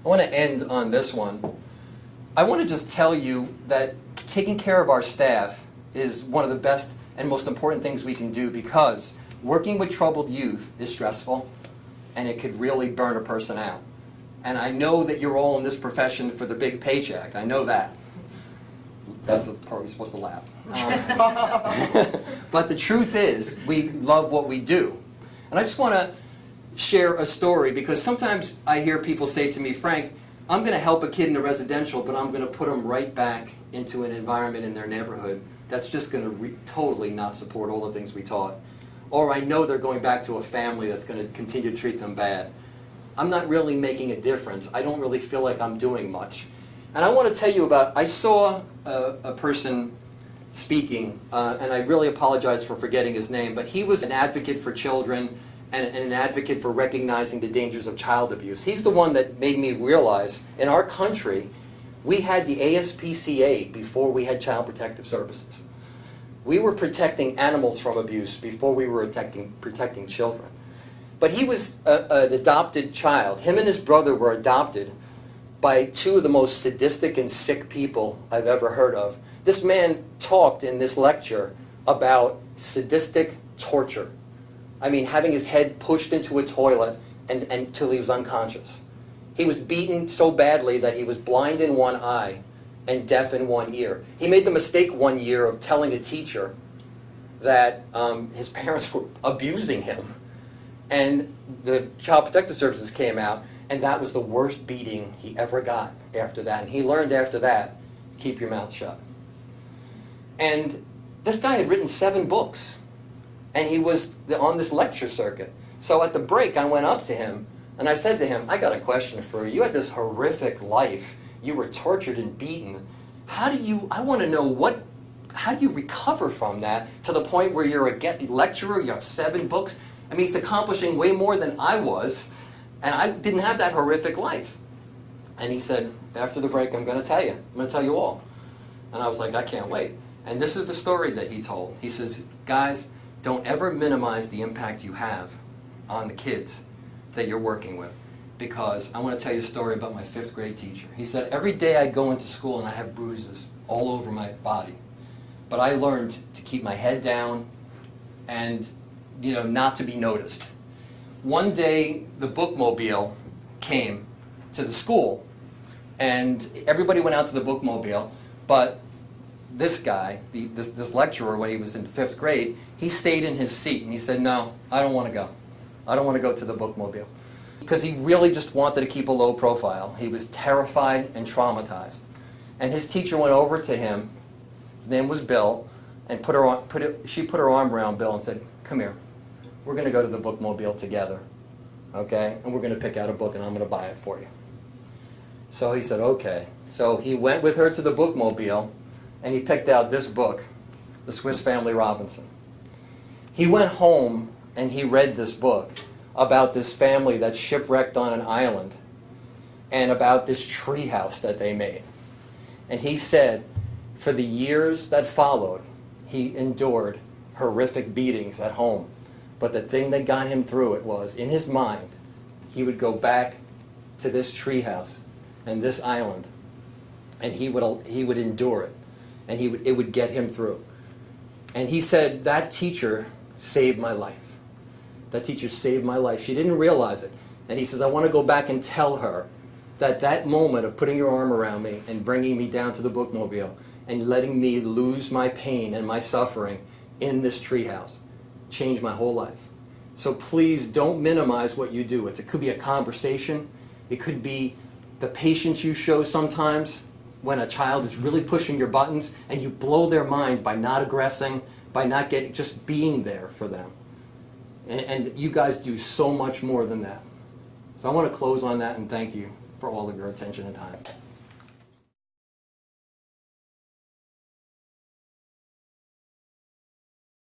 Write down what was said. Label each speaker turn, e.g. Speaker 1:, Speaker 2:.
Speaker 1: I want to end on this one. I want to just tell you that taking care of our staff is one of the best and most important things we can do, because working with troubled youth is stressful and it could really burn a person out. And I know that you're all in this profession for the big paycheck. I know that. That's the part we're supposed to laugh. But the truth is, we love what we do. And I just want to share a story, because sometimes I hear people say to me, Frank, I'm going to help a kid in a residential, but I'm going to put them right back into an environment in their neighborhood that's just going to totally not support all the things we taught. Or I know they're going back to a family that's going to continue to treat them bad. I'm not really making a difference. I don't really feel like I'm doing much. And I want to tell you about, I saw a person speaking, and I really apologize for forgetting his name, but he was an advocate for children and an advocate for recognizing the dangers of child abuse. He's the one that made me realize in our country, we had the ASPCA before we had Child Protective Services. We were protecting animals from abuse before we were protecting children. But he was an adopted child. Him and his brother were adopted by two of the most sadistic and sick people I've ever heard of. This man talked in this lecture about sadistic torture. I mean, having his head pushed into a toilet until he was unconscious. He was beaten so badly that he was blind in one eye and deaf in one ear. He made the mistake one year of telling a teacher that his parents were abusing him. And the Child Protective Services came out, and that was the worst beating he ever got after that. And he learned after that, keep your mouth shut. And this guy had written 7 books, and he was on this lecture circuit. So at the break, I went up to him, and I said to him, I got a question for you. You had this horrific life. You were tortured and beaten. I want to know how do you recover from that to the point where you're a lecturer, you have 7 books? I mean, he's accomplishing way more than I was, and I didn't have that horrific life. And he said, after the break, I'm going to tell you. I'm going to tell you all. And I was like, I can't wait. And this is the story that he told. He says, guys, don't ever minimize the impact you have on the kids that you're working with. Because I want to tell you a story about my 5th grade teacher. He said, every day I go into school and I have bruises all over my body. But I learned to keep my head down and not to be noticed. One day, the bookmobile came to the school, and everybody went out to the bookmobile, but this guy, this lecturer, when he was in 5th grade, he stayed in his seat, and he said, no, I don't want to go. I don't want to go to the bookmobile. Because he really just wanted to keep a low profile. He was terrified and traumatized. And his teacher went over to him, his name was Bill, and she put her arm around Bill and said, come here. We're going to go to the bookmobile together, okay? And we're going to pick out a book, and I'm going to buy it for you. So he said, okay. So he went with her to the bookmobile, and he picked out this book, The Swiss Family Robinson. He went home, and he read this book about this family that's shipwrecked on an island and about this tree house that they made. And he said, for the years that followed, he endured horrific beatings at home. But the thing that got him through it was, in his mind, he would go back to this treehouse and this island, and he would endure it, and it would get him through. And he said, that teacher saved my life. That teacher saved my life. She didn't realize it. And he says, I want to go back and tell her that moment of putting your arm around me and bringing me down to the bookmobile and letting me lose my pain and my suffering in this treehouse changed my whole life. So please don't minimize what you do. It could be a conversation. It could be the patience you show sometimes when a child is really pushing your buttons and you blow their mind by not aggressing, by not just being there for them. And you guys do so much more than that. So I want to close on that and thank you for all of your attention and time.